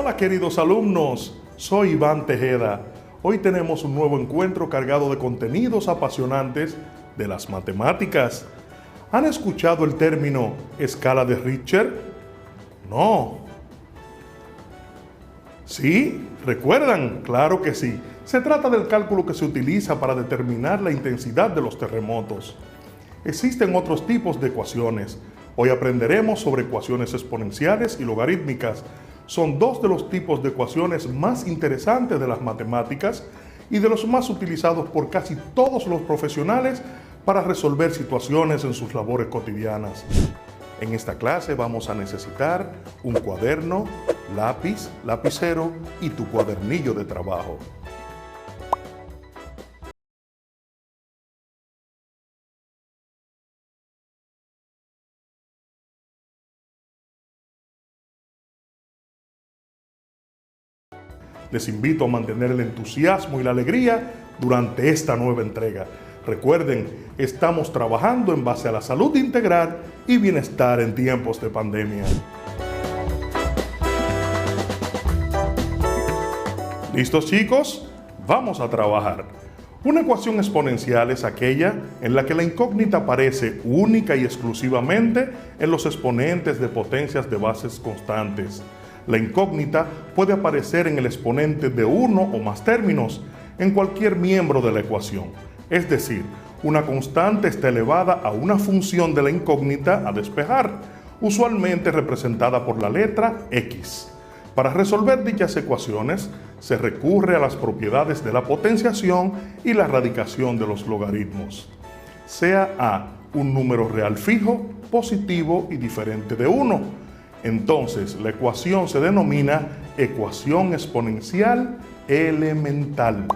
Hola queridos alumnos, soy Iván Tejeda. Hoy tenemos un nuevo encuentro cargado de contenidos apasionantes de las matemáticas. ¿Han escuchado el término escala de Richter? No. ¿Sí? ¿Recuerdan? Claro que sí. Se trata del cálculo que se utiliza para determinar la intensidad de los terremotos. Existen otros tipos de ecuaciones. Hoy aprenderemos sobre ecuaciones exponenciales y logarítmicas. Son dos de los tipos de ecuaciones más interesantes de las matemáticas y de los más utilizados por casi todos los profesionales para resolver situaciones en sus labores cotidianas. En esta clase vamos a necesitar un cuaderno, lápiz, lapicero y tu cuadernillo de trabajo. Les invito a mantener el entusiasmo y la alegría durante esta nueva entrega. Recuerden, estamos trabajando en base a la salud integral y bienestar en tiempos de pandemia. ¿Listos, chicos? Vamos a trabajar. Una ecuación exponencial es aquella en la que la incógnita aparece única y exclusivamente en los exponentes de potencias de bases constantes. La incógnita puede aparecer en el exponente de uno o más términos, en cualquier miembro de la ecuación. Es decir, una constante está elevada a una función de la incógnita a despejar, usualmente representada por la letra X. Para resolver dichas ecuaciones, se recurre a las propiedades de la potenciación y la radicación de los logaritmos. Sea A un número real fijo, positivo y diferente de 1. Entonces, la ecuación se denomina ecuación exponencial elemental.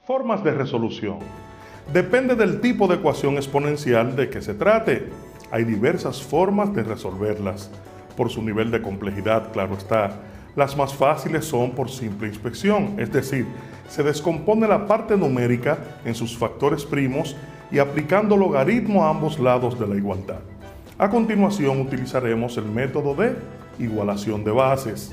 Formas de resolución. Depende del tipo de ecuación exponencial de que se trate. Hay diversas formas de resolverlas. Por su nivel de complejidad, claro está. Las más fáciles son por simple inspección, es decir, se descompone la parte numérica en sus factores primos y aplicando logaritmo a ambos lados de la igualdad. A continuación utilizaremos el método de igualación de bases.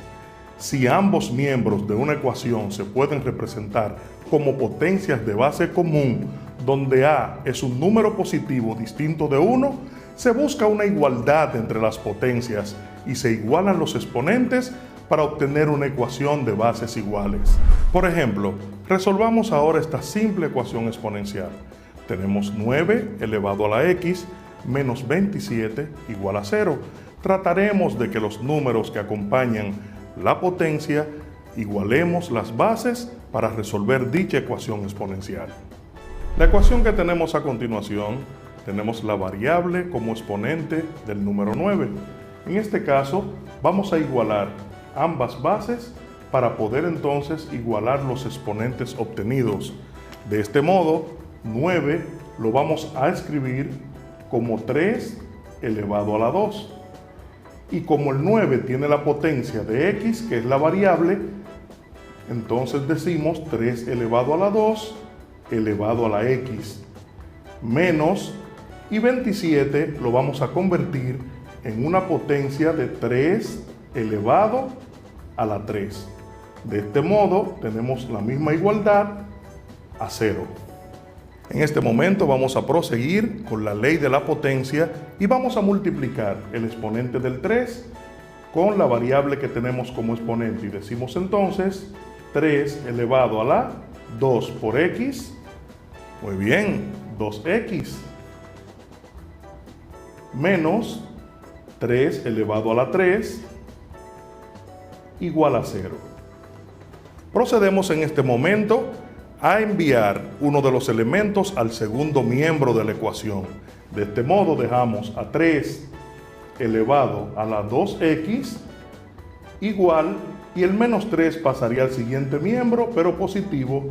Si ambos miembros de una ecuación se pueden representar como potencias de base común, donde A es un número positivo distinto de 1, se busca una igualdad entre las potencias y se igualan los exponentes para obtener una ecuación de bases iguales. Por ejemplo, resolvamos ahora esta simple ecuación exponencial. Tenemos 9 elevado a la x menos 27 igual a 0. Trataremos de que los números que acompañan la potencia igualemos las bases para resolver dicha ecuación exponencial. La ecuación que tenemos a continuación, tenemos la variable como exponente del número 9. En este caso, vamos a igualar ambas bases para poder entonces igualar los exponentes obtenidos. De este modo, 9 lo vamos a escribir como 3 elevado a la 2. Y como el 9 tiene la potencia de x, que es la variable, entonces decimos 3 elevado a la 2 elevado a la x menos, y 27 lo vamos a convertir en una potencia de 3 elevado a la 3. De este modo tenemos la misma igualdad a 0. En este momento vamos a proseguir con la ley de la potencia y vamos a multiplicar el exponente del 3 con la variable que tenemos como exponente y decimos entonces 3 elevado a la 2 por x. Muy bien, 2x menos 3 elevado a la 3 igual a 0. Procedemos en este momento a enviar uno de los elementos al segundo miembro de la ecuación. De este modo dejamos a 3 elevado a la 2x igual, y el menos 3 pasaría al siguiente miembro, pero positivo,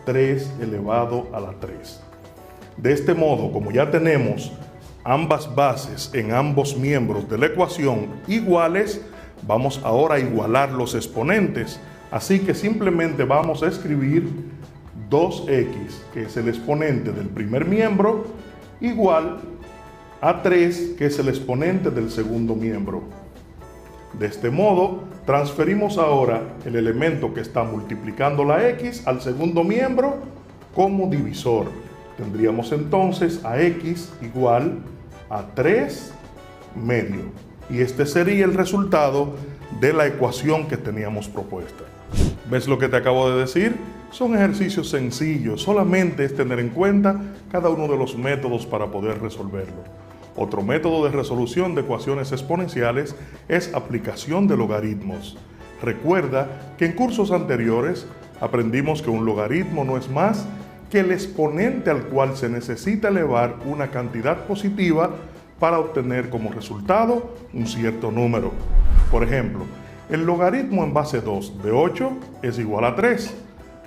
3 elevado a la 3. De este modo, como ya tenemos ambas bases en ambos miembros de la ecuación iguales, vamos ahora a igualar los exponentes. Así que simplemente vamos a escribir 2x, que es el exponente del primer miembro, igual a 3, que es el exponente del segundo miembro. De este modo, transferimos ahora el elemento que está multiplicando la x al segundo miembro como divisor. Tendríamos entonces a x igual a 3 medio. Y este sería el resultado de la ecuación que teníamos propuesta. ¿Ves lo que te acabo de decir? Son ejercicios sencillos, solamente es tener en cuenta cada uno de los métodos para poder resolverlo. Otro método de resolución de ecuaciones exponenciales es aplicación de logaritmos. Recuerda que en cursos anteriores aprendimos que un logaritmo no es más que el exponente al cual se necesita elevar una cantidad positiva para obtener como resultado un cierto número. Por ejemplo, el logaritmo en base 2 de 8 es igual a 3.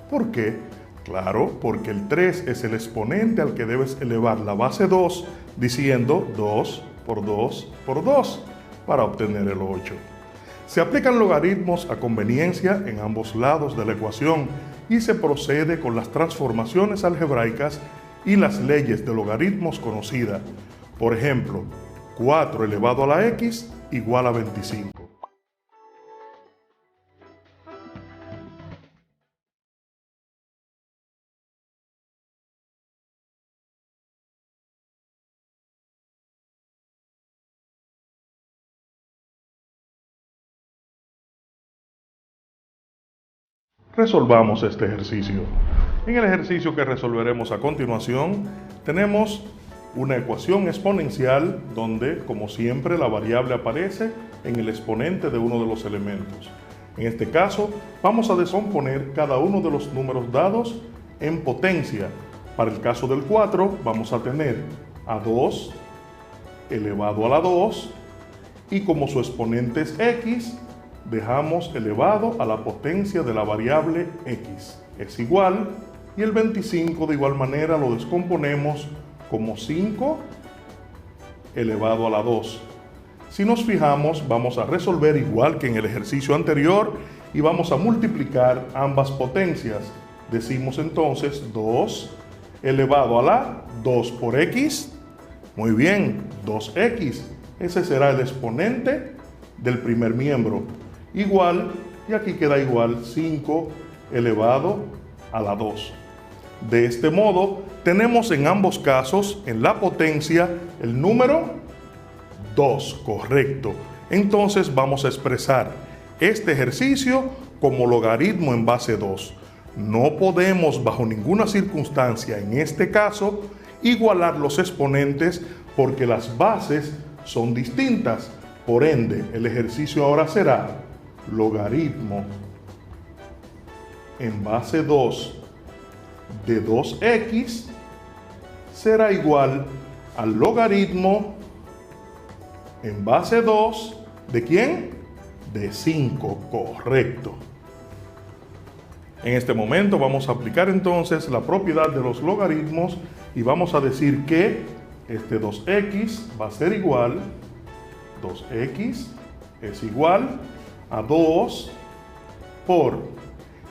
¿Por qué? Claro, porque el 3 es el exponente al que debes elevar la base 2 diciendo 2 por 2 por 2 para obtener el 8. Se aplican logaritmos a conveniencia en ambos lados de la ecuación y se procede con las transformaciones algebraicas y las leyes de logaritmos conocidas. Por ejemplo, 4 elevado a la x igual a 25. Resolvamos este ejercicio. En el ejercicio que resolveremos a continuación, tenemos una ecuación exponencial donde, como siempre, la variable aparece en el exponente de uno de los elementos. En este caso, vamos a descomponer cada uno de los números dados en potencia. Para el caso del 4, vamos a tener a 2 elevado a la 2 y como su exponente es x, dejamos elevado a la potencia de la variable x. Es igual, y el 25 de igual manera lo descomponemos como 5 elevado a la 2. Si nos fijamos, vamos a resolver igual que en el ejercicio anterior y vamos a multiplicar ambas potencias. Decimos entonces 2 elevado a la 2 por x. Muy bien, 2x. Ese será el exponente del primer miembro. Igual, y aquí queda igual 5 elevado a la 2. De este modo, tenemos en ambos casos, en la potencia, el número 2, correcto. Entonces vamos a expresar este ejercicio como logaritmo en base 2. No podemos, bajo ninguna circunstancia, en este caso, igualar los exponentes porque las bases son distintas. Por ende, el ejercicio ahora será logaritmo en base 2 de 2x será igual al logaritmo en base 2 ¿de quién? De 5, correcto. En este momento vamos a aplicar entonces la propiedad de los logaritmos y vamos a decir que este 2x va a ser igual, 2x es igual a 2 por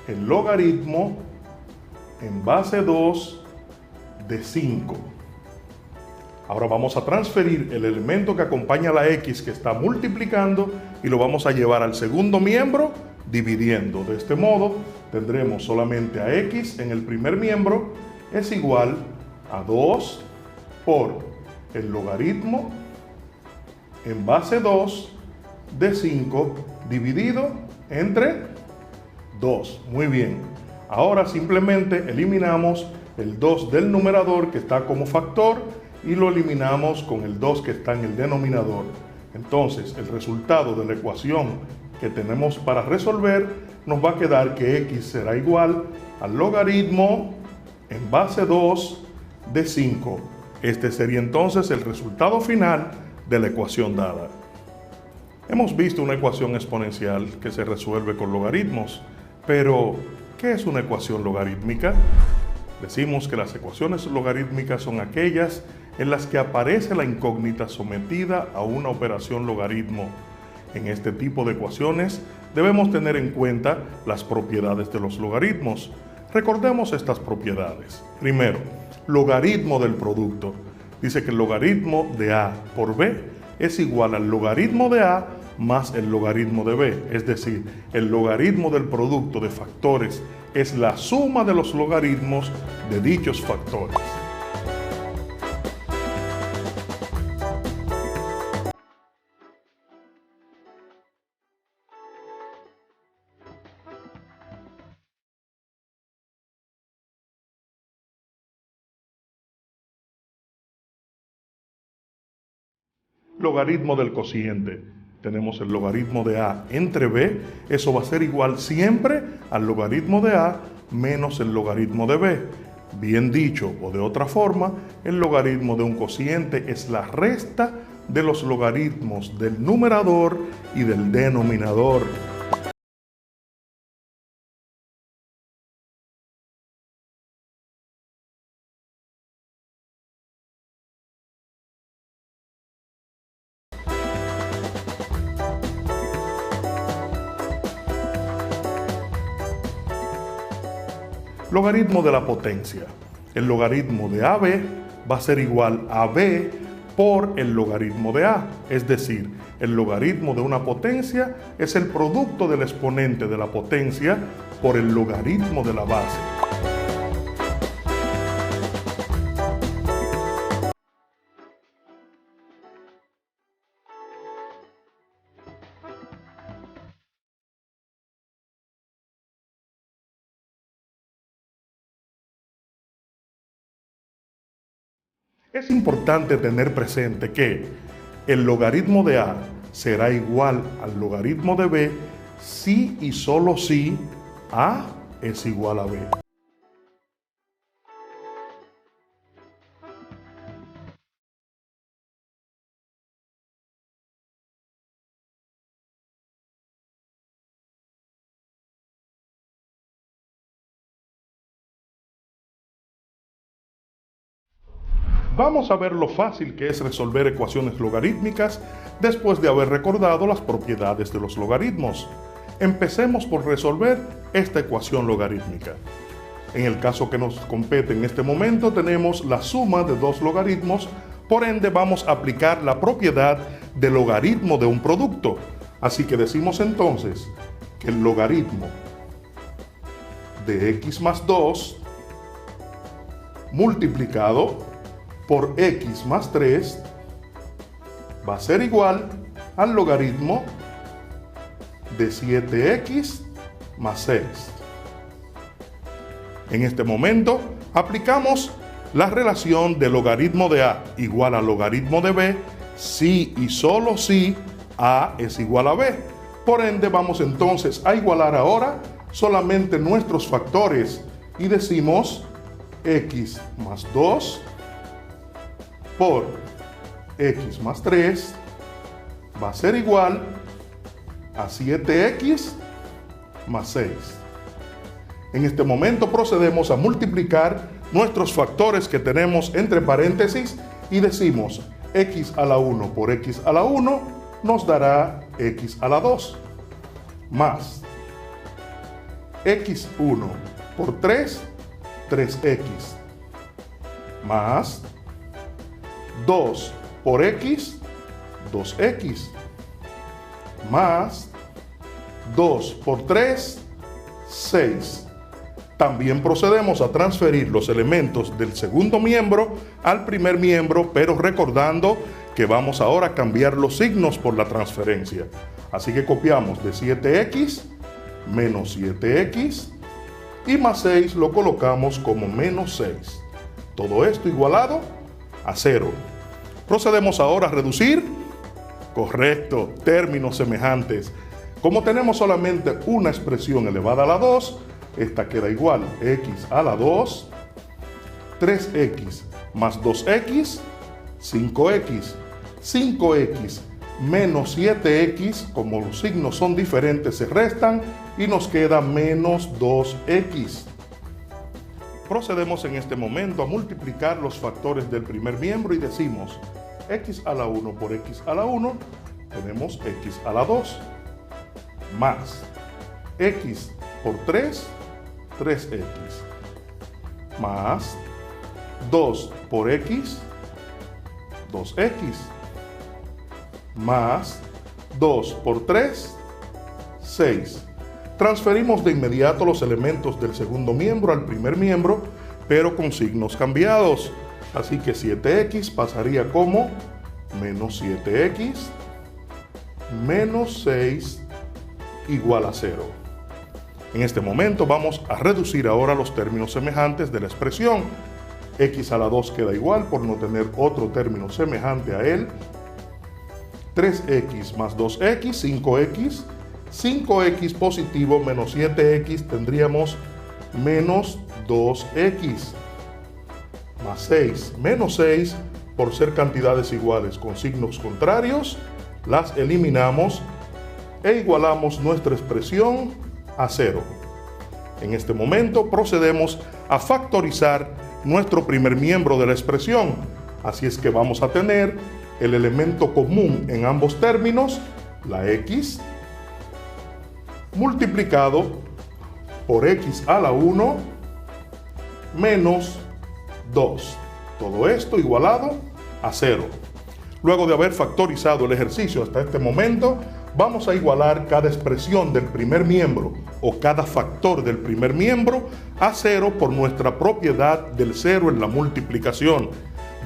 el logaritmo en base 2 de 5. Ahora vamos a transferir el elemento que acompaña a la x que está multiplicando y lo vamos a llevar al segundo miembro dividiendo. De este modo tendremos solamente a x en el primer miembro es igual a 2 por el logaritmo en base 2 de 5 dividido entre 2. Muy bien. Ahora simplemente eliminamos el 2 del numerador que está como factor y lo eliminamos con el 2 que está en el denominador. Entonces, el resultado de la ecuación que tenemos para resolver nos va a quedar que x será igual al logaritmo en base 2 de 5. Este sería entonces el resultado final de la ecuación dada. Hemos visto una ecuación exponencial que se resuelve con logaritmos, pero ¿qué es una ecuación logarítmica? Decimos que las ecuaciones logarítmicas son aquellas en las que aparece la incógnita sometida a una operación logaritmo. En este tipo de ecuaciones debemos tener en cuenta las propiedades de los logaritmos. Recordemos estas propiedades. Primero, logaritmo del producto. Dice que el logaritmo de A por B es igual al logaritmo de A más el logaritmo de B, es decir, el logaritmo del producto de factores es la suma de los logaritmos de dichos factores. Logaritmo del cociente. Tenemos el logaritmo de A entre B, eso va a ser igual siempre al logaritmo de A menos el logaritmo de B. Bien dicho, o de otra forma, el logaritmo de un cociente es la resta de los logaritmos del numerador y del denominador. Logaritmo de la potencia. El logaritmo de AB va a ser igual a B por el logaritmo de A. Es decir, el logaritmo de una potencia es el producto del exponente de la potencia por el logaritmo de la base. Es importante tener presente que el logaritmo de A será igual al logaritmo de B si y solo si A es igual a B. Vamos a ver lo fácil que es resolver ecuaciones logarítmicas después de haber recordado las propiedades de los logaritmos. Empecemos por resolver esta ecuación logarítmica. En el caso que nos compete en este momento tenemos la suma de dos logaritmos, por ende vamos a aplicar la propiedad de logaritmo de un producto. Así que decimos entonces que el logaritmo de x más 2 multiplicado por x más 3 va a ser igual al logaritmo de 7x más 6. En este momento aplicamos la relación de logaritmo de A igual a logaritmo de B si y solo si A es igual a B. Por ende vamos entonces a igualar ahora solamente nuestros factores y decimos x más 2 por x más 3 va a ser igual a 7x más 6. En este momento procedemos a multiplicar nuestros factores que tenemos entre paréntesis y decimos x a la 1 por x a la 1 nos dará x a la 2 más x1 por 3, 3x más 2 por x, 2x, más 2 por 3, 6. También procedemos a transferir los elementos del segundo miembro al primer miembro, pero recordando que vamos ahora a cambiar los signos por la transferencia. Así que copiamos de 7x menos 7x y más 6 lo colocamos como menos 6. Todo esto igualado a 0. Procedemos ahora a reducir. Correcto, términos semejantes. Como tenemos solamente una expresión elevada a la 2, esta queda igual x a la 2, 3x más 2x, 5x, 5x menos 7x, como los signos son diferentes, se restan y nos queda menos 2x. Procedemos en este momento a multiplicar los factores del primer miembro y decimos x a la 1 por x a la 1, tenemos x a la 2, más x por 3, 3x, más 2 por x, 2x, más 2 por 3, 6. Transferimos de inmediato los elementos del segundo miembro al primer miembro, pero con signos cambiados. Así que 7x pasaría como menos 7x menos 6 igual a 0. En este momento vamos a reducir ahora los términos semejantes de la expresión. X a la 2 queda igual por no tener otro término semejante a él. 3x más 2x, 5x. 5x positivo menos 7x tendríamos menos 2x. Más 6 menos 6, por ser cantidades iguales con signos contrarios, las eliminamos e igualamos nuestra expresión a 0. En este momento procedemos a factorizar nuestro primer miembro de la expresión. Así es que vamos a tener el elemento común en ambos términos, la x, multiplicado por x a la 1 menos 2. Todo esto igualado a 0. Luego de haber factorizado el ejercicio hasta este momento, vamos a igualar cada expresión del primer miembro o cada factor del primer miembro a 0 por nuestra propiedad del 0 en la multiplicación,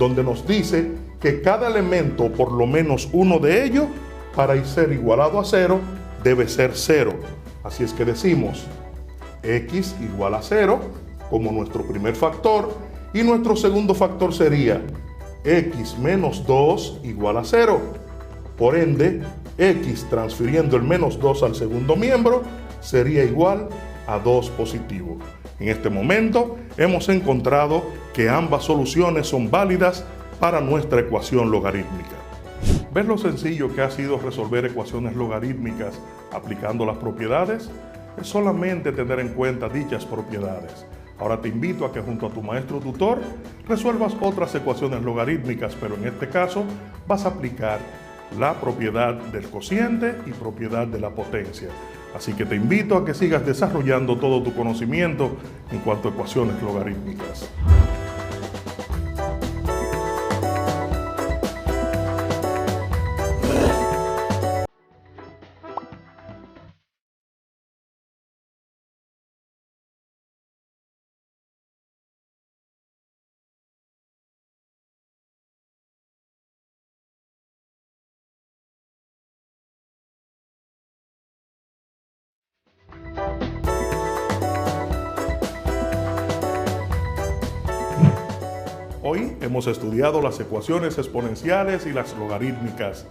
donde nos dice que cada elemento, o por lo menos uno de ellos, para ser igualado a 0, debe ser 0. Así es que decimos x igual a 0 como nuestro primer factor, y nuestro segundo factor sería x menos 2 igual a 0. Por ende, x transfiriendo el menos 2 al segundo miembro sería igual a 2 positivo. En este momento hemos encontrado que ambas soluciones son válidas para nuestra ecuación logarítmica. ¿Ves lo sencillo que ha sido resolver ecuaciones logarítmicas aplicando las propiedades? Es solamente tener en cuenta dichas propiedades. Ahora te invito a que junto a tu maestro tutor resuelvas otras ecuaciones logarítmicas, pero en este caso vas a aplicar la propiedad del cociente y propiedad de la potencia. Así que te invito a que sigas desarrollando todo tu conocimiento en cuanto a ecuaciones logarítmicas. Hoy hemos estudiado las ecuaciones exponenciales y las logarítmicas.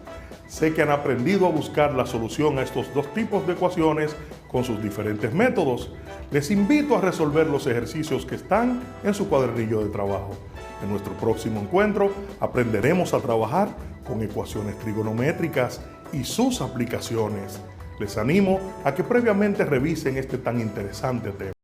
Sé que han aprendido a buscar la solución a estos dos tipos de ecuaciones con sus diferentes métodos. Les invito a resolver los ejercicios que están en su cuadernillo de trabajo. En nuestro próximo encuentro aprenderemos a trabajar con ecuaciones trigonométricas y sus aplicaciones. Les animo a que previamente revisen este tan interesante tema.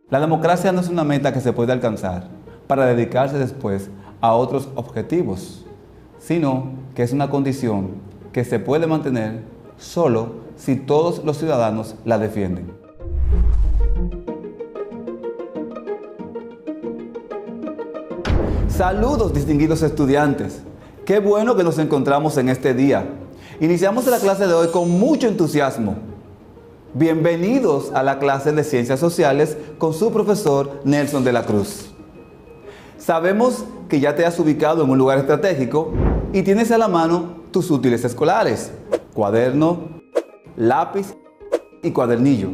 La democracia no es una meta que se puede alcanzar para dedicarse después a otros objetivos, sino que es una condición que se puede mantener solo si todos los ciudadanos la defienden. Saludos, distinguidos estudiantes. Qué bueno que nos encontramos en este día. Iniciamos la clase de hoy con mucho entusiasmo. Bienvenidos a la clase de Ciencias Sociales con su profesor Nelson de la Cruz. Sabemos que ya te has ubicado en un lugar estratégico y tienes a la mano tus útiles escolares, cuaderno, lápiz y cuadernillo.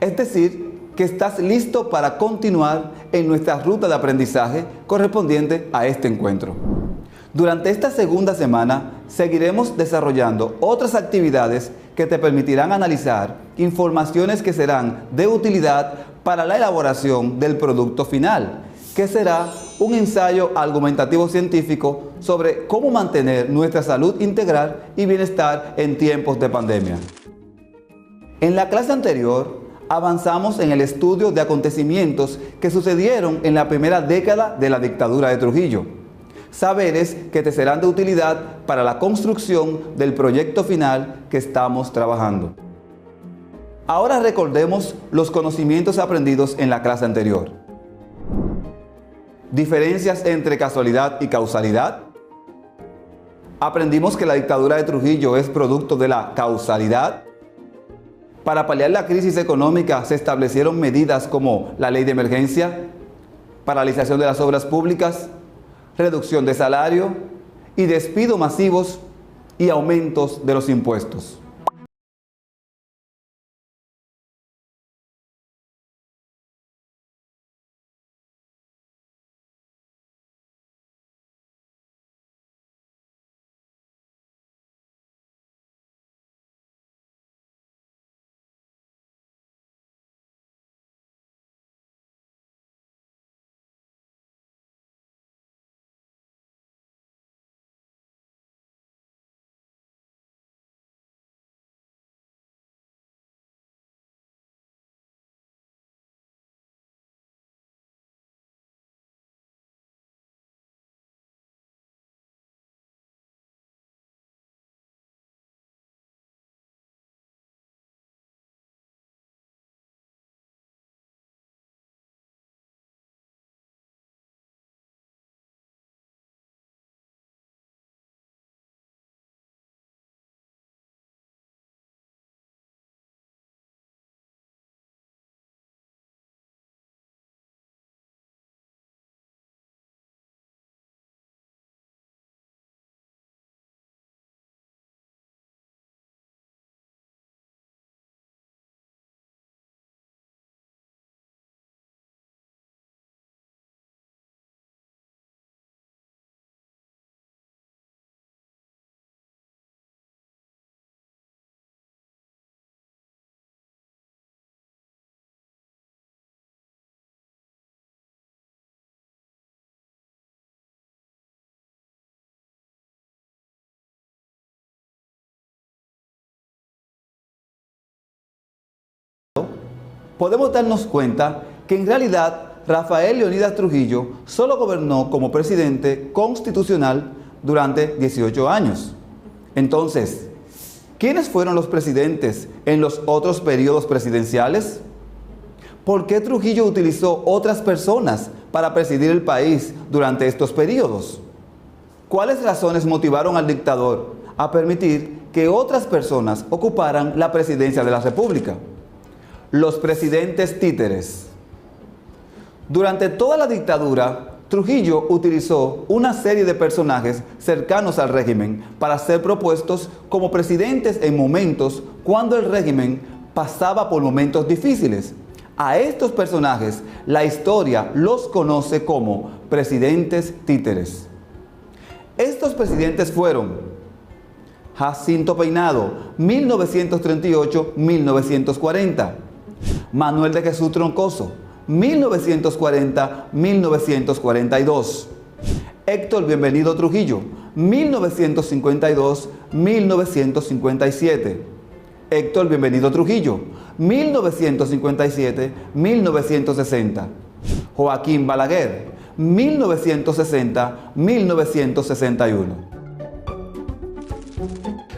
Es decir, que estás listo para continuar en nuestra ruta de aprendizaje correspondiente a este encuentro. Durante esta segunda semana seguiremos desarrollando otras actividades que te permitirán analizar informaciones que serán de utilidad para la elaboración del producto final, que será un ensayo argumentativo científico sobre cómo mantener nuestra salud integral y bienestar en tiempos de pandemia. En la clase anterior avanzamos en el estudio de acontecimientos que sucedieron en la primera década de la dictadura de Trujillo. Saberes que te serán de utilidad para la construcción del proyecto final que estamos trabajando. Ahora recordemos los conocimientos aprendidos en la clase anterior. Diferencias entre casualidad y causalidad. Aprendimos que la dictadura de Trujillo es producto de la causalidad. Para paliar la crisis económica se establecieron medidas como la ley de emergencia, paralización de las obras públicas, reducción de salario y despidos masivos y aumentos de los impuestos. Podemos darnos cuenta que en realidad Rafael Leónidas Trujillo solo gobernó como presidente constitucional durante 18 años. Entonces, ¿quiénes fueron los presidentes en los otros periodos presidenciales? ¿Por qué Trujillo utilizó otras personas para presidir el país durante estos periodos? ¿Cuáles razones motivaron al dictador a permitir que otras personas ocuparan la presidencia de la República? Los presidentes títeres. Durante toda la dictadura, Trujillo utilizó una serie de personajes cercanos al régimen para ser propuestos como presidentes en momentos cuando el régimen pasaba por momentos difíciles. A estos personajes la historia los conoce como presidentes títeres. Estos presidentes fueron Jacinto Peinado, 1938-1940. Manuel de Jesús Troncoso, 1940-1942. Héctor Bienvenido Trujillo, 1952-1957. Héctor Bienvenido Trujillo, 1957-1960. Joaquín Balaguer, 1960-1961.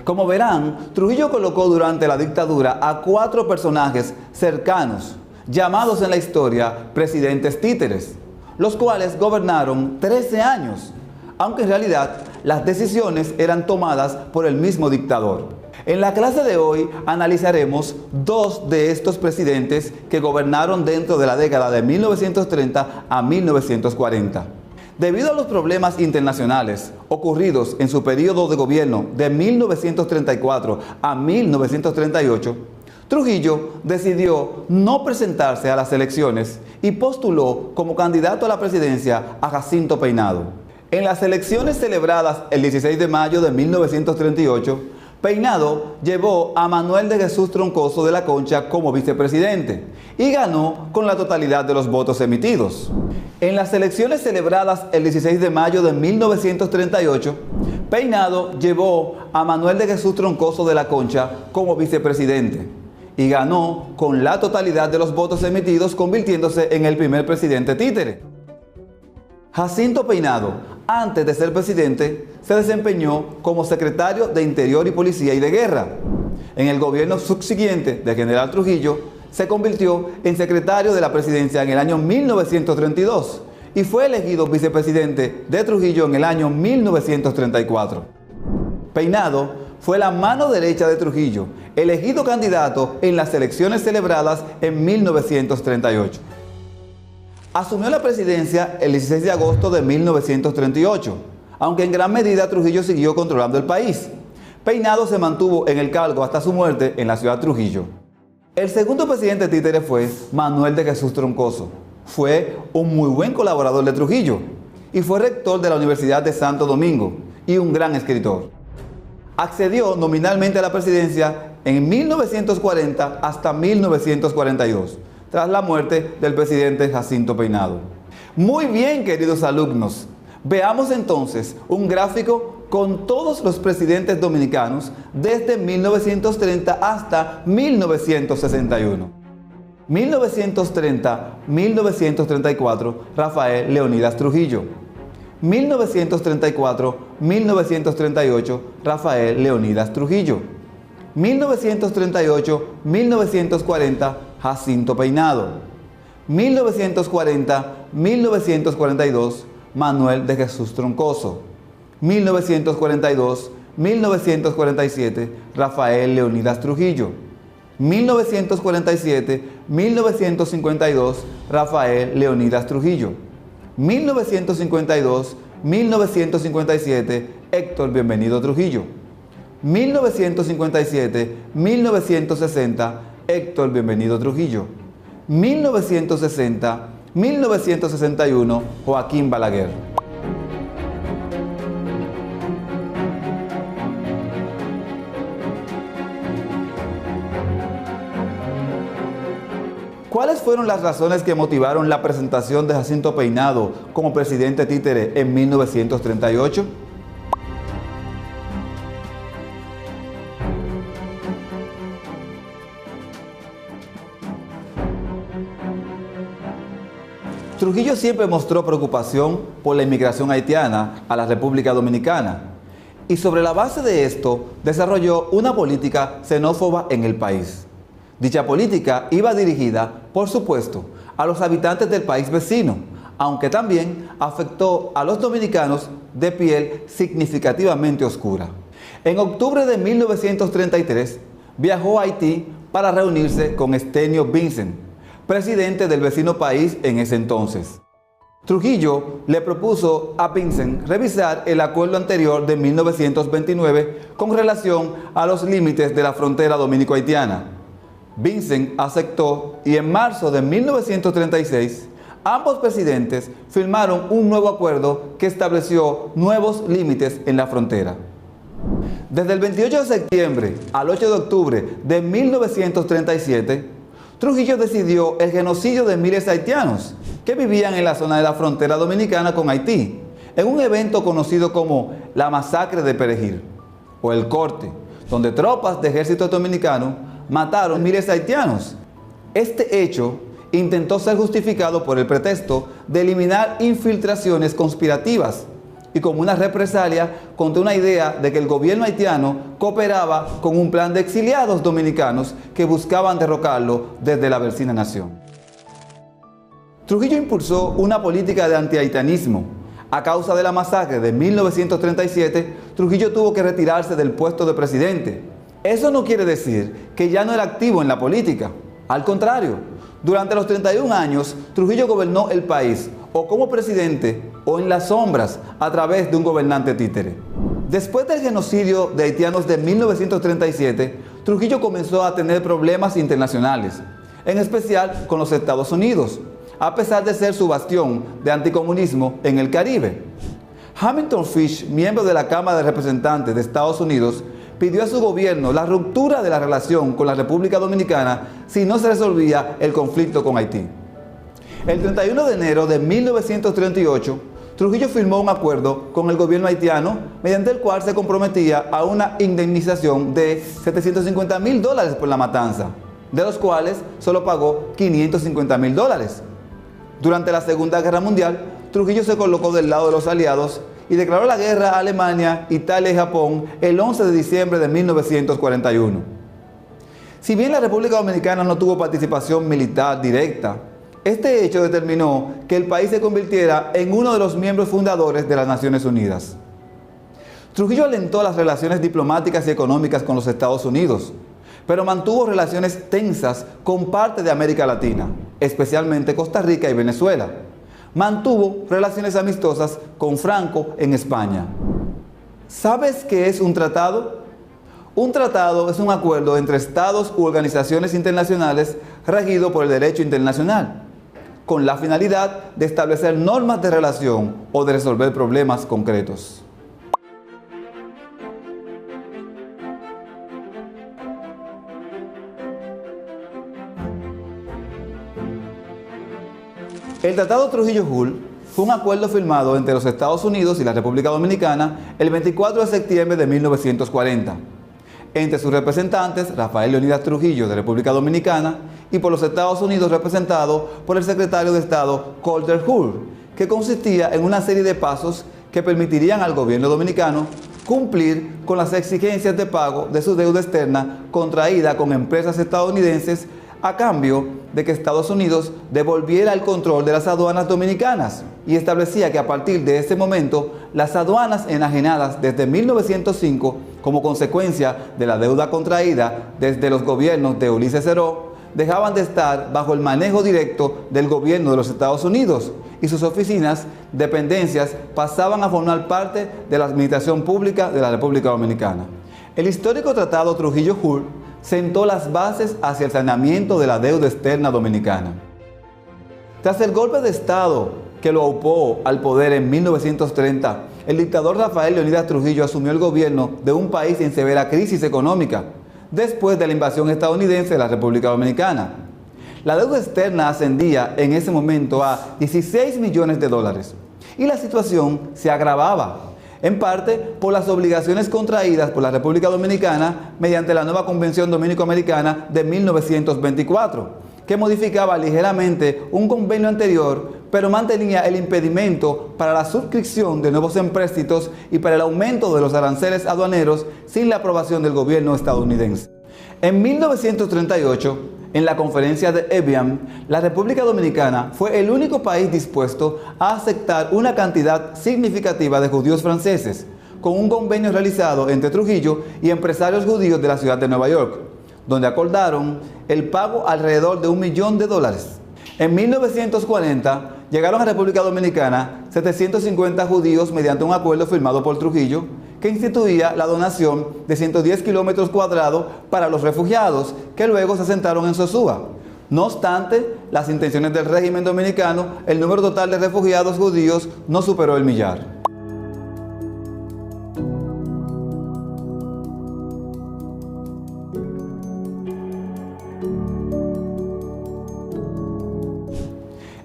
Como verán, Trujillo colocó durante la dictadura a 4 personajes cercanos, llamados en la historia presidentes títeres, los cuales gobernaron 13 años, aunque en realidad las decisiones eran tomadas por el mismo dictador. En la clase de hoy analizaremos 2 de estos presidentes que gobernaron dentro de la década de 1930 a 1940. Debido a los problemas internacionales ocurridos en su periodo de gobierno de 1934 a 1938, Trujillo decidió no presentarse a las elecciones y postuló como candidato a la presidencia a Jacinto Peinado. En las elecciones celebradas el 16 de mayo de 1938, Peinado llevó a Manuel de Jesús Troncoso de la Concha como vicepresidente y ganó con la totalidad de los votos emitidos. En las elecciones celebradas el 16 de mayo de 1938, Peinado llevó a Manuel de Jesús Troncoso de la Concha como vicepresidente y ganó con la totalidad de los votos emitidos, convirtiéndose en el primer presidente títere. Jacinto Peinado, antes de ser presidente, se desempeñó como secretario de Interior y Policía y de Guerra. En el gobierno subsiguiente del general Trujillo, se convirtió en secretario de la presidencia en el año 1932 y fue elegido vicepresidente de Trujillo en el año 1934. Peinado fue la mano derecha de Trujillo, elegido candidato en las elecciones celebradas en 1938. Asumió la presidencia el 16 de agosto de 1938, aunque en gran medida Trujillo siguió controlando el país. Peinado se mantuvo en el cargo hasta su muerte en la ciudad de Trujillo. El segundo presidente títere fue Manuel de Jesús Troncoso. Fue un muy buen colaborador de Trujillo y fue rector de la Universidad de Santo Domingo y un gran escritor. Accedió nominalmente a la presidencia en 1940 hasta 1942, tras la muerte del presidente Jacinto Peinado. Muy bien, queridos alumnos, veamos entonces un gráfico con todos los presidentes dominicanos desde 1930 hasta 1961. 1930-1934, Rafael Leonidas Trujillo. 1934-1938, Rafael Leonidas Trujillo. 1938-1940, Jacinto Peinado. 1940-1942, Manuel de Jesús Troncoso. 1942-1947, Rafael Leonidas Trujillo. 1947-1952, Rafael Leonidas Trujillo. 1952-1957, Héctor Bienvenido Trujillo. 1957-1960, Héctor Bienvenido Trujillo. 1960-1961, Joaquín Balaguer. ¿Cuáles fueron las razones que motivaron la presentación de Jacinto Peinado como presidente títere en 1938? Trujillo siempre mostró preocupación por la inmigración haitiana a la República Dominicana y sobre la base de esto desarrolló una política xenófoba en el país. Dicha política iba dirigida, por supuesto, a los habitantes del país vecino, aunque también afectó a los dominicanos de piel significativamente oscura. En octubre de 1933 viajó a Haití para reunirse con Estenio Vincent, presidente del vecino país en ese entonces. Trujillo le propuso a Vincent revisar el acuerdo anterior de 1929 con relación a los límites de la frontera dominico-haitiana. Vincent aceptó y en marzo de 1936 ambos presidentes firmaron un nuevo acuerdo que estableció nuevos límites en la frontera. Desde el 28 de septiembre al 8 de octubre de 1937, Trujillo decidió el genocidio de miles de haitianos que vivían en la zona de la frontera dominicana con Haití, en un evento conocido como la Masacre de Perejil, o el Corte, donde tropas de ejército dominicano mataron miles de haitianos. Este hecho intentó ser justificado por el pretexto de eliminar infiltraciones conspirativas y como una represalia contra una idea de que el gobierno haitiano cooperaba con un plan de exiliados dominicanos que buscaban derrocarlo desde la vecina nación. Trujillo impulsó una política de antihaitianismo. A causa de la masacre de 1937, Trujillo tuvo que retirarse del puesto de presidente. Eso no quiere decir que ya no era activo en la política. Al contrario, durante los 31 años, Trujillo gobernó el país o como presidente o en las sombras a través de un gobernante títere. Después del genocidio de haitianos de 1937, Trujillo comenzó a tener problemas internacionales, en especial con los Estados Unidos, a pesar de ser su bastión de anticomunismo en el Caribe. Hamilton Fish, miembro de la Cámara de Representantes de Estados Unidos, pidió a su gobierno la ruptura de la relación con la República Dominicana si no se resolvía el conflicto con Haití. El 31 de enero de 1938, Trujillo firmó un acuerdo con el gobierno haitiano mediante el cual se comprometía a una indemnización de $750,000 por la matanza, de los cuales solo pagó $550,000. Durante la Segunda Guerra Mundial, Trujillo se colocó del lado de los aliados y declaró la guerra a Alemania, Italia y Japón el 11 de diciembre de 1941. Si bien la República Dominicana no tuvo participación militar directa, este hecho determinó que el país se convirtiera en uno de los miembros fundadores de las Naciones Unidas. Trujillo alentó las relaciones diplomáticas y económicas con los Estados Unidos, pero mantuvo relaciones tensas con parte de América Latina, especialmente Costa Rica y Venezuela. Mantuvo relaciones amistosas con Franco en España. ¿Sabes qué es un tratado? Un tratado es un acuerdo entre estados u organizaciones internacionales regido por el derecho internacional, con la finalidad de establecer normas de relación o de resolver problemas concretos. El Tratado Trujillo-Hull fue un acuerdo firmado entre los Estados Unidos y la República Dominicana el 24 de septiembre de 1940. Entre sus representantes, Rafael Leónidas Trujillo de República Dominicana, y por los Estados Unidos representado por el secretario de Estado Colter Hull, que consistía en una serie de pasos que permitirían al gobierno dominicano cumplir con las exigencias de pago de su deuda externa contraída con empresas estadounidenses a cambio de que Estados Unidos devolviera el control de las aduanas dominicanas, y establecía que a partir de ese momento las aduanas enajenadas desde 1905 como consecuencia de la deuda contraída desde los gobiernos de Ulises Seró dejaban de estar bajo el manejo directo del gobierno de los Estados Unidos, y sus oficinas, dependencias, pasaban a formar parte de la administración pública de la República Dominicana. El histórico Tratado Trujillo-Hull sentó las bases hacia el saneamiento de la deuda externa dominicana. Tras el golpe de Estado que lo aupó al poder en 1930, el dictador Rafael Leónidas Trujillo asumió el gobierno de un país en severa crisis económica, después de la invasión estadounidense de la República Dominicana. La deuda externa ascendía en ese momento a $16 millones y la situación se agravaba, en parte por las obligaciones contraídas por la República Dominicana mediante la nueva Convención Dominico-Americana de 1924, que modificaba ligeramente un convenio anterior, pero mantenía el impedimento para la suscripción de nuevos empréstitos y para el aumento de los aranceles aduaneros sin la aprobación del gobierno estadounidense. En 1938, en la conferencia de Evian, la República Dominicana fue el único país dispuesto a aceptar una cantidad significativa de judíos franceses, con un convenio realizado entre Trujillo y empresarios judíos de la ciudad de Nueva York, donde acordaron el pago alrededor de $1 millón. En 1940 llegaron a República Dominicana 750 judíos mediante un acuerdo firmado por Trujillo que instituía la donación de 110 kilómetros cuadrados para los refugiados que luego se asentaron en Sosúa. No obstante las intenciones del régimen dominicano, el número total de refugiados judíos no superó el millar.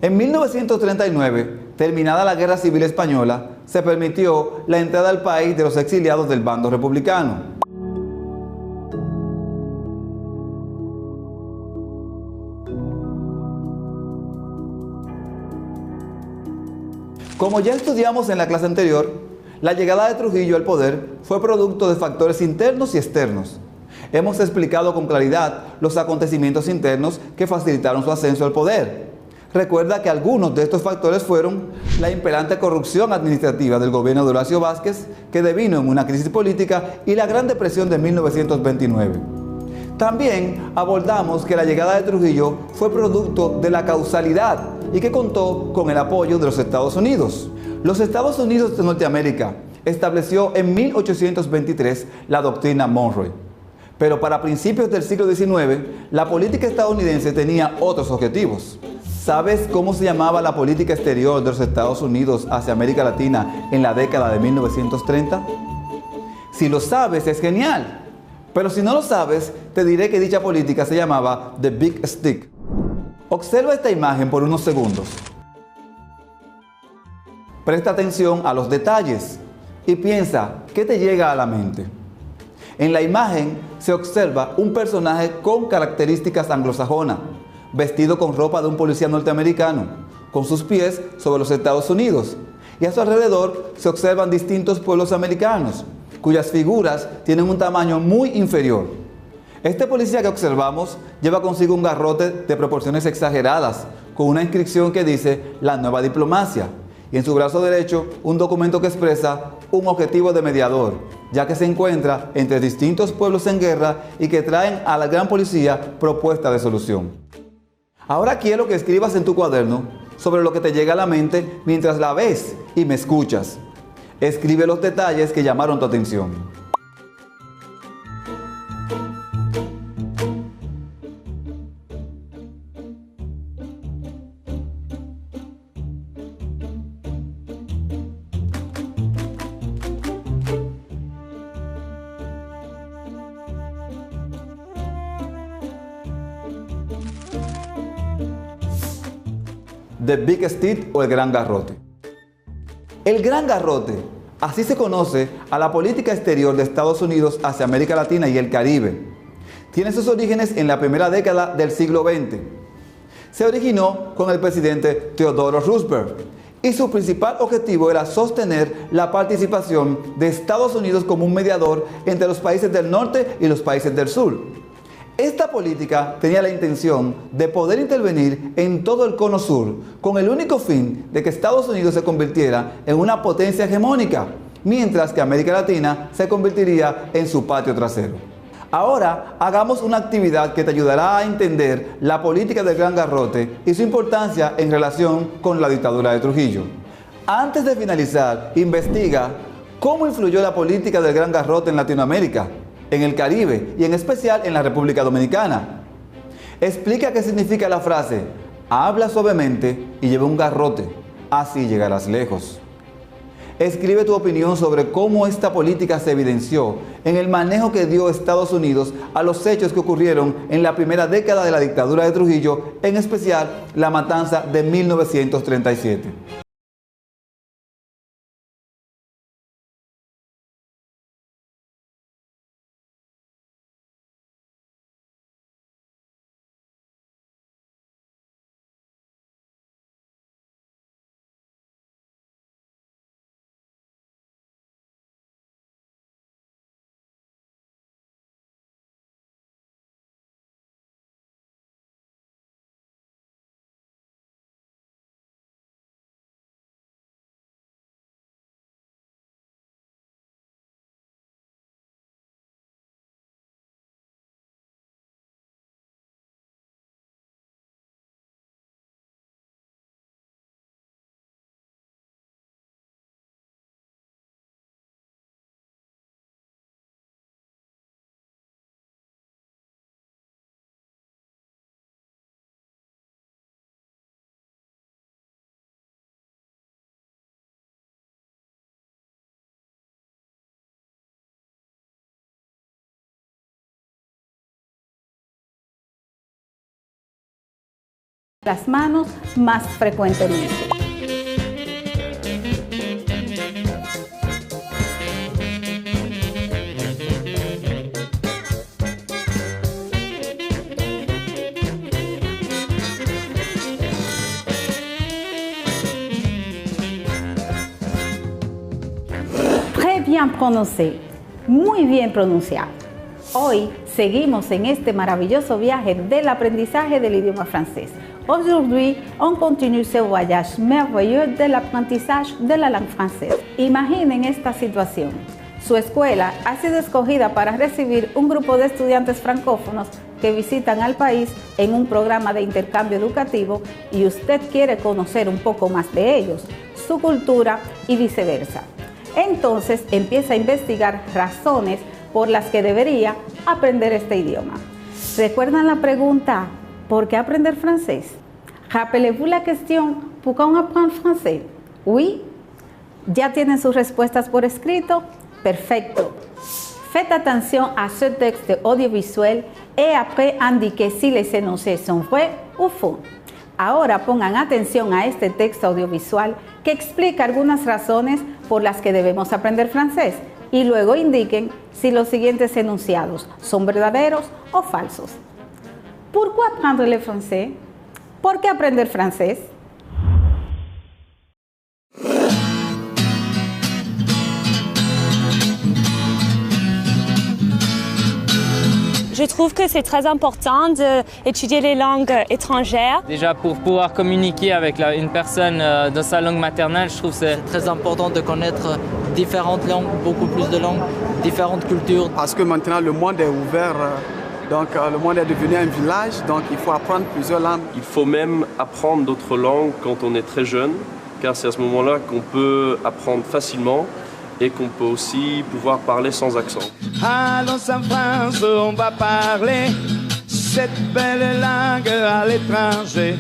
En 1939, terminada la Guerra Civil Española, se permitió la entrada al país de los exiliados del bando republicano. Como ya estudiamos en la clase anterior, la llegada de Trujillo al poder fue producto de factores internos y externos. Hemos explicado con claridad los acontecimientos internos que facilitaron su ascenso al poder. Recuerda que algunos de estos factores fueron la imperante corrupción administrativa del gobierno de Horacio Vázquez, que devino en una crisis política, y la Gran Depresión de 1929. También abordamos que la llegada de Trujillo fue producto de la causalidad y que contó con el apoyo de los Estados Unidos. Los Estados Unidos de Norteamérica estableció en 1823 la doctrina Monroe, Pero para principios del siglo XIX, la política estadounidense tenía otros objetivos. ¿Sabes cómo se llamaba la política exterior de los Estados Unidos hacia América Latina en la década de 1930? Si lo sabes, es genial. Pero si no lo sabes, te diré que dicha política se llamaba The Big Stick. Observa esta imagen por unos segundos. Presta atención a los detalles y piensa, ¿qué te llega a la mente? En la imagen se observa un personaje con características anglosajonas, vestido con ropa de un policía norteamericano, con sus pies sobre los Estados Unidos, y a su alrededor se observan distintos pueblos americanos, cuyas figuras tienen un tamaño muy inferior. Este policía que observamos lleva consigo un garrote de proporciones exageradas, con una inscripción que dice "La nueva diplomacia", y en su brazo derecho un documento que expresa un objetivo de mediador, ya que se encuentra entre distintos pueblos en guerra y que traen a la gran policía propuestas de solución. Ahora quiero que escribas en tu cuaderno sobre lo que te llega a la mente mientras la ves y me escuchas. Escribe los detalles que llamaron tu atención. The Big Stick o el Gran Garrote. El Gran Garrote, así se conoce a la política exterior de Estados Unidos hacia América Latina y el Caribe. Tiene sus orígenes en la primera década del siglo XX. Se originó con el presidente Theodore Roosevelt y su principal objetivo era sostener la participación de Estados Unidos como un mediador entre los países del norte y los países del sur. Esta política tenía la intención de poder intervenir en todo el cono sur con el único fin de que Estados Unidos se convirtiera en una potencia hegemónica, mientras que América Latina se convertiría en su patio trasero. Ahora hagamos una actividad que te ayudará a entender la política del Gran Garrote y su importancia en relación con la dictadura de Trujillo. Antes de finalizar, investiga cómo influyó la política del Gran Garrote en Latinoamérica, en el Caribe y en especial en la República Dominicana. Explica qué significa la frase "habla suavemente y lleva un garrote, así llegarás lejos". Escribe tu opinión sobre cómo esta política se evidenció en el manejo que dio Estados Unidos a los hechos que ocurrieron en la primera década de la dictadura de Trujillo, en especial la matanza de 1937. Las manos más frecuentemente. Très bien prononcé, muy bien pronunciado. Hoy seguimos en este maravilloso viaje del aprendizaje del idioma francés. Aujourd'hui, on continue ce voyage merveilleux de l'apprentissage de la langue française. Imaginen esta situación. Su escuela ha sido escogida para recibir un grupo de estudiantes francófonos que visitan al país en un programa de intercambio educativo y usted quiere conocer un poco más de ellos, su cultura y viceversa. Entonces empieza a investigar razones por las que debería aprender este idioma. ¿Recuerdan la pregunta ¿por qué aprender francés? Rappelez-vous la question ¿pourquoi on apprend français? Oui. ¿Ya tienen sus respuestas por escrito? Perfecto. Faites attention à ce texte audiovisuel et après indiquez si les énoncés sont vrais ou faux. Ahora pongan atención a este texto audiovisual que explica algunas razones por las que debemos aprender francés y luego indiquen si los siguientes enunciados son verdaderos o falsos. ¿Pourquoi apprendre le français? ¿Por qué aprender francés? Je trouve que c'est très important d'étudier les langues étrangères. Déjà pour pouvoir communiquer avec une personne dans sa langue maternelle, je trouve que c'est très important de connaître différentes langues, beaucoup plus de langues, différentes cultures. Parce que maintenant le monde est ouvert, donc le monde est devenu un village, donc il faut apprendre plusieurs langues. Il faut même apprendre d'autres langues quand on est très jeune, car c'est à ce moment-là qu'on peut apprendre facilement et qu'on peut aussi pouvoir parler sans accent. Allons en France, on va parler cette belle langue à l'étranger.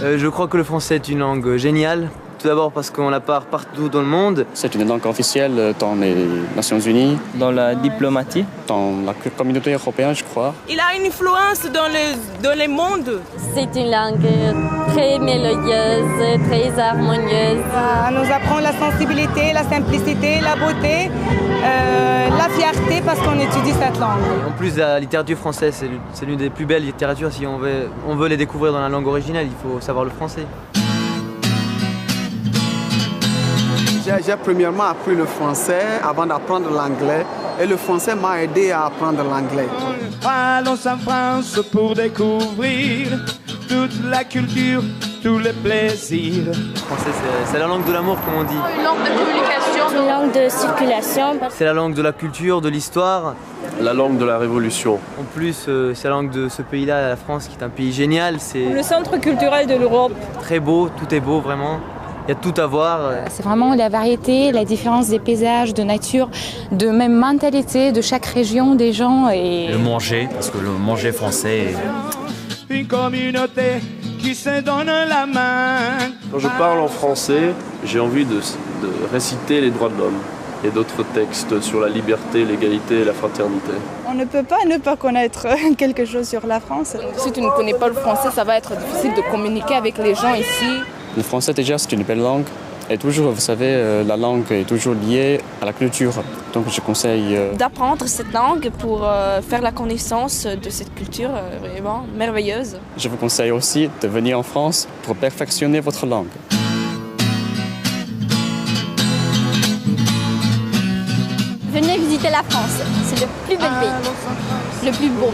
Je crois que le français est une langue géniale. Tout d'abord parce qu'on la parle partout dans le monde. C'est une langue officielle dans les Nations Unies. Dans la diplomatie. Dans la communauté européenne, je crois. Il a une influence dans le monde. C'est une langue très mélodieuse, très harmonieuse. Ça nous apprend la sensibilité, la simplicité, la beauté, la fierté parce qu'on étudie cette langue. En plus, la littérature française, c'est l'une des plus belles littératures. Si on veut les découvrir dans la langue originale, il faut savoir le français. J'ai premièrement appris le français avant d'apprendre l'anglais et le français m'a aidé à apprendre l'anglais. Allons en France pour découvrir toute la culture, tous les plaisirs. Le français, c'est la langue de l'amour, comme on dit. Une langue de communication. Une langue de circulation. C'est la langue de la culture, de l'histoire. La langue de la révolution. En plus, c'est la langue de ce pays-là, la France, qui est un pays génial. C'est le centre culturel de l'Europe. Très beau, tout est beau, vraiment. Il y a tout à voir. C'est vraiment la variété, la différence des paysages, de nature, de même mentalité de chaque région des gens. Et le manger, parce que le manger français... Une communauté qui se donne la main. Quand je parle en français, j'ai envie de réciter les droits de l'homme et d'autres textes sur la liberté, l'égalité et la fraternité. On ne peut pas ne pas connaître quelque chose sur la France. Si tu ne connais pas le français, ça va être difficile de communiquer avec les gens ici. Le français déjà c'est une belle langue et toujours, vous savez, la langue est toujours liée à la culture. Donc je conseille d'apprendre cette langue pour faire la connaissance de cette culture vraiment merveilleuse. Je vous conseille aussi de venir en France pour perfectionner votre langue. Venez visiter la France, c'est le plus bel pays, le plus beau.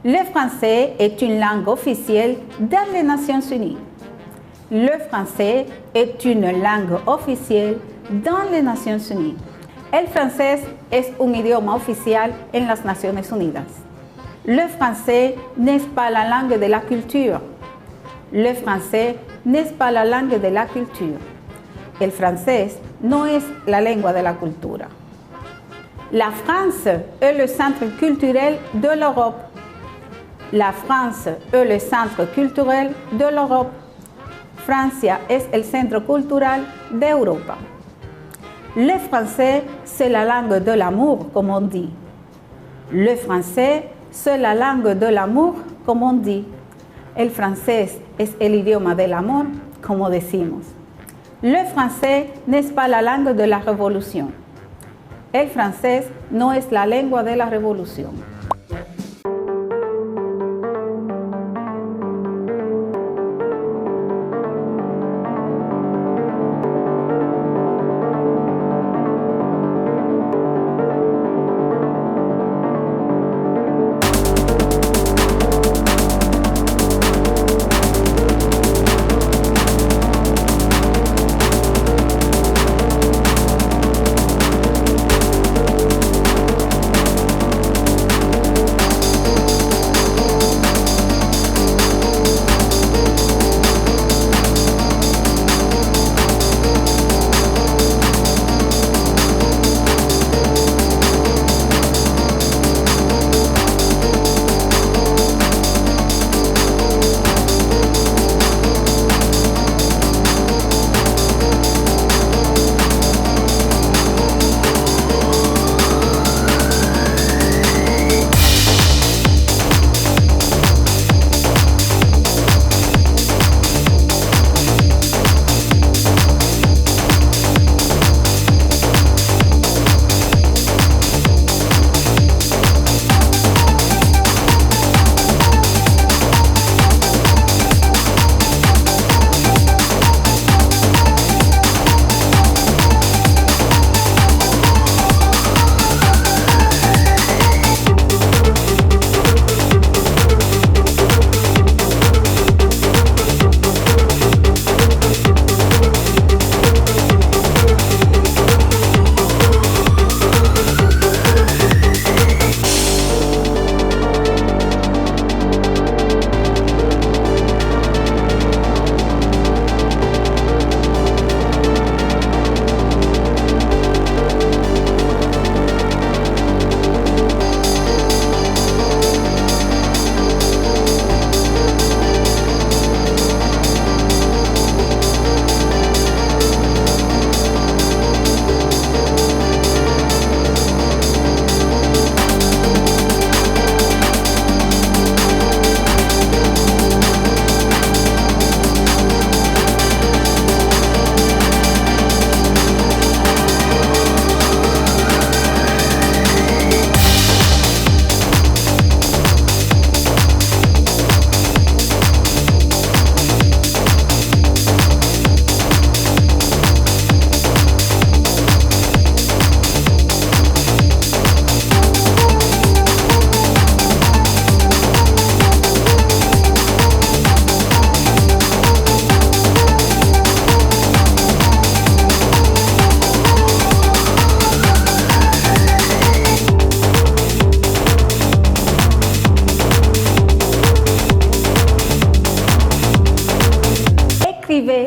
Le français est une langue officielle dans les Nations Unies. Le français est une langue officielle dans les Nations Unies. El francés es un idioma oficial en las Naciones Unidas. Le français n'est pas la langue de la culture. Le français n'est pas la langue de la culture. El francés no es la lengua de la cultura. La France est le centre culturel de l'Europe. La France est le centre culturel de l'Europe. Francia es el centro cultural de Europa. Le français, c'est la langue de l'amour, comme on dit. Le français, c'est la langue de l'amour, comme on dit. El francés es el idioma del amor, como decimos. Le français n'est pas la langue de la révolution. El francés no es la lengua de la revolución.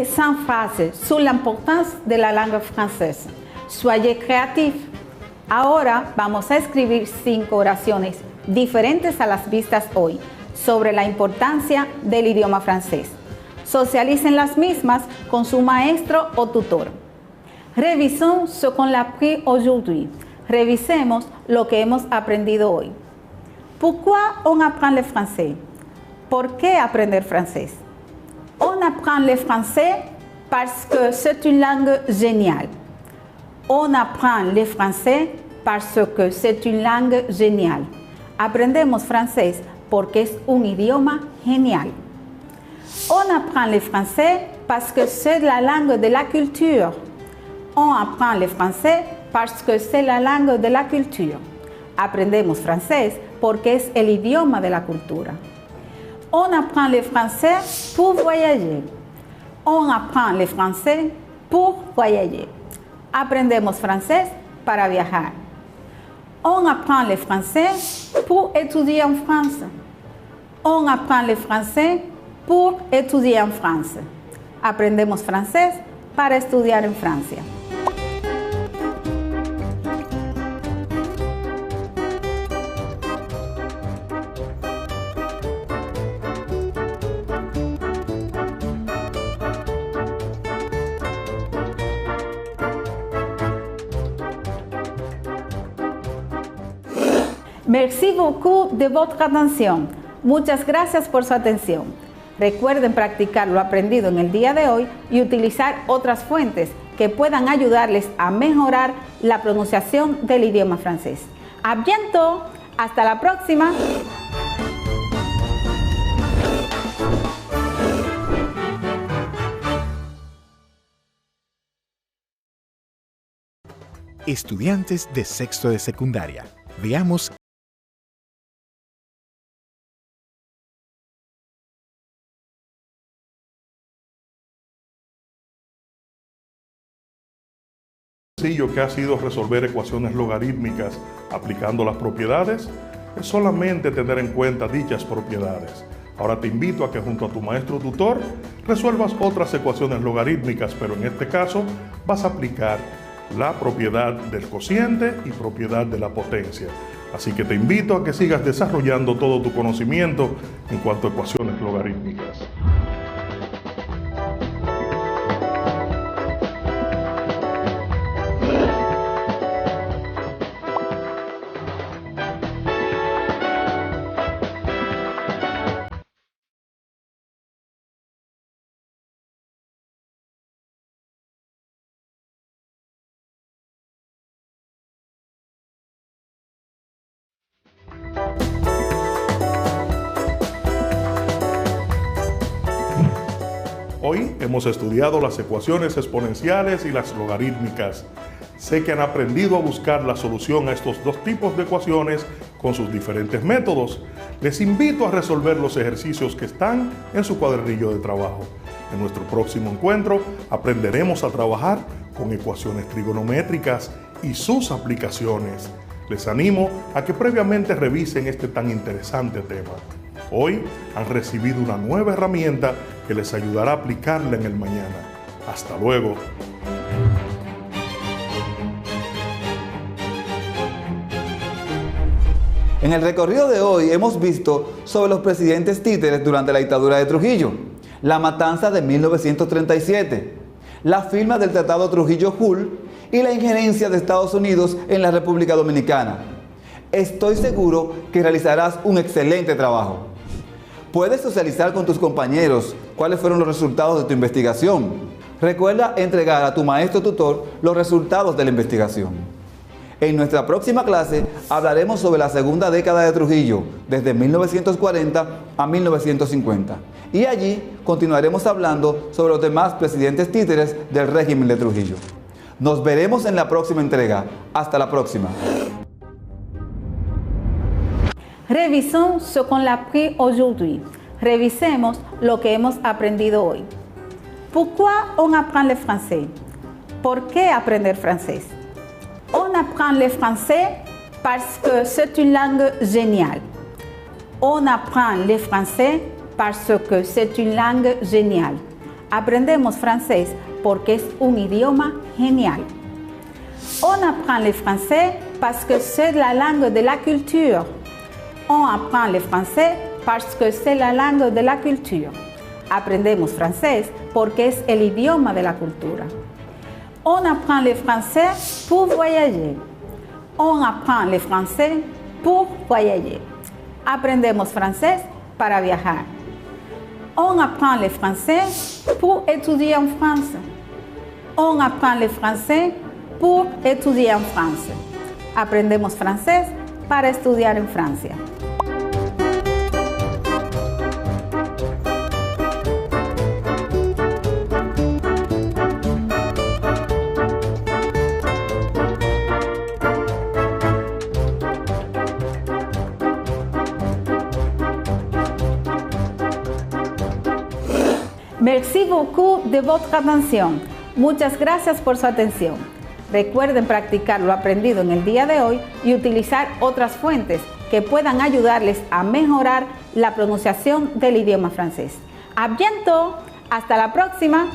5 frases sur l'importance de la langue française. Soyez créatifs. Ahora vamos a escribir 5 oraciones diferentes a las vistas hoy sobre la importancia del idioma francés. Socialicen las mismas con su maestro o tutor. Revisons ce qu'on a appris aujourd'hui. Revisemos lo que hemos aprendido hoy. Pourquoi on apprend le français? ¿Por qué aprender francés? On apprend le français parce que c'est une langue géniale. On apprend le français parce que c'est une langue géniale. Aprendemos francés porque es un idioma genial. On apprend le français parce que c'est la langue de la culture. On apprend le français parce que c'est la langue de la culture. Aprendemos francés porque es el idioma de la cultura. On apprend le français pour voyager. On apprend le français pour voyager. Aprendemos francés para viajar. On apprend le français pour étudier en France. On apprend le français pour étudier en France. Aprendemos francés para estudiar en Francia. Merci beaucoup de votre atención. Muchas gracias por su atención. Recuerden practicar lo aprendido en el día de hoy y utilizar otras fuentes que puedan ayudarles a mejorar la pronunciación del idioma francés. ¡A bientôt! ¡Hasta la próxima! Estudiantes de sexto de secundaria. Veamos sencillo que ha sido resolver ecuaciones logarítmicas aplicando las propiedades es solamente tener en cuenta dichas propiedades. Ahora te invito a que junto a tu maestro tutor resuelvas otras ecuaciones logarítmicas, pero en este caso vas a aplicar la propiedad del cociente y propiedad de la potencia. Así que te invito a que sigas desarrollando todo tu conocimiento en cuanto a ecuaciones logarítmicas. Hoy hemos estudiado las ecuaciones exponenciales y las logarítmicas. Sé que han aprendido a buscar la solución a estos dos tipos de ecuaciones con sus diferentes métodos. Les invito a resolver los ejercicios que están en su cuadernillo de trabajo. En nuestro próximo encuentro aprenderemos a trabajar con ecuaciones trigonométricas y sus aplicaciones. Les animo a que previamente revisen este tan interesante tema. Hoy han recibido una nueva herramienta que les ayudará a aplicarla en el mañana. Hasta luego. En el recorrido de hoy hemos visto sobre los presidentes títeres durante la dictadura de Trujillo, la matanza de 1937, la firma del Tratado Trujillo-Hull y la injerencia de Estados Unidos en la República Dominicana. Estoy seguro que realizarás un excelente trabajo. Puedes socializar con tus compañeros cuáles fueron los resultados de tu investigación. Recuerda entregar a tu maestro tutor los resultados de la investigación. En nuestra próxima clase hablaremos sobre la segunda década de Trujillo, desde 1940 a 1950. Y allí continuaremos hablando sobre los demás presidentes títeres del régimen de Trujillo. Nos veremos en la próxima entrega. Hasta la próxima. Revisons ce qu'on a appris aujourd'hui. Revisemos lo que hemos aprendido hoy. Pourquoi on apprend le français? ¿Por qué aprender francés? On apprend le français parce que c'est une langue géniale. On apprend le français parce que c'est une langue géniale. Aprendemos francés porque es un idioma genial. On apprend le français parce que c'est la langue de la culture. On apprend le français parce que c'est la langue de la culture. Aprendemos francés porque es el idioma de la cultura. On apprend le français pour voyager. On apprend le français pour voyager. Aprendemos francés para viajar. On apprend le français pour étudier en France. On apprend le français pour étudier en France. Aprendemos francés para estudiar en Francia. Merci beaucoup de votre attention. Muchas gracias por su atención. Recuerden practicar lo aprendido en el día de hoy y utilizar otras fuentes que puedan ayudarles a mejorar la pronunciación del idioma francés. ¡A bientôt! ¡Hasta la próxima!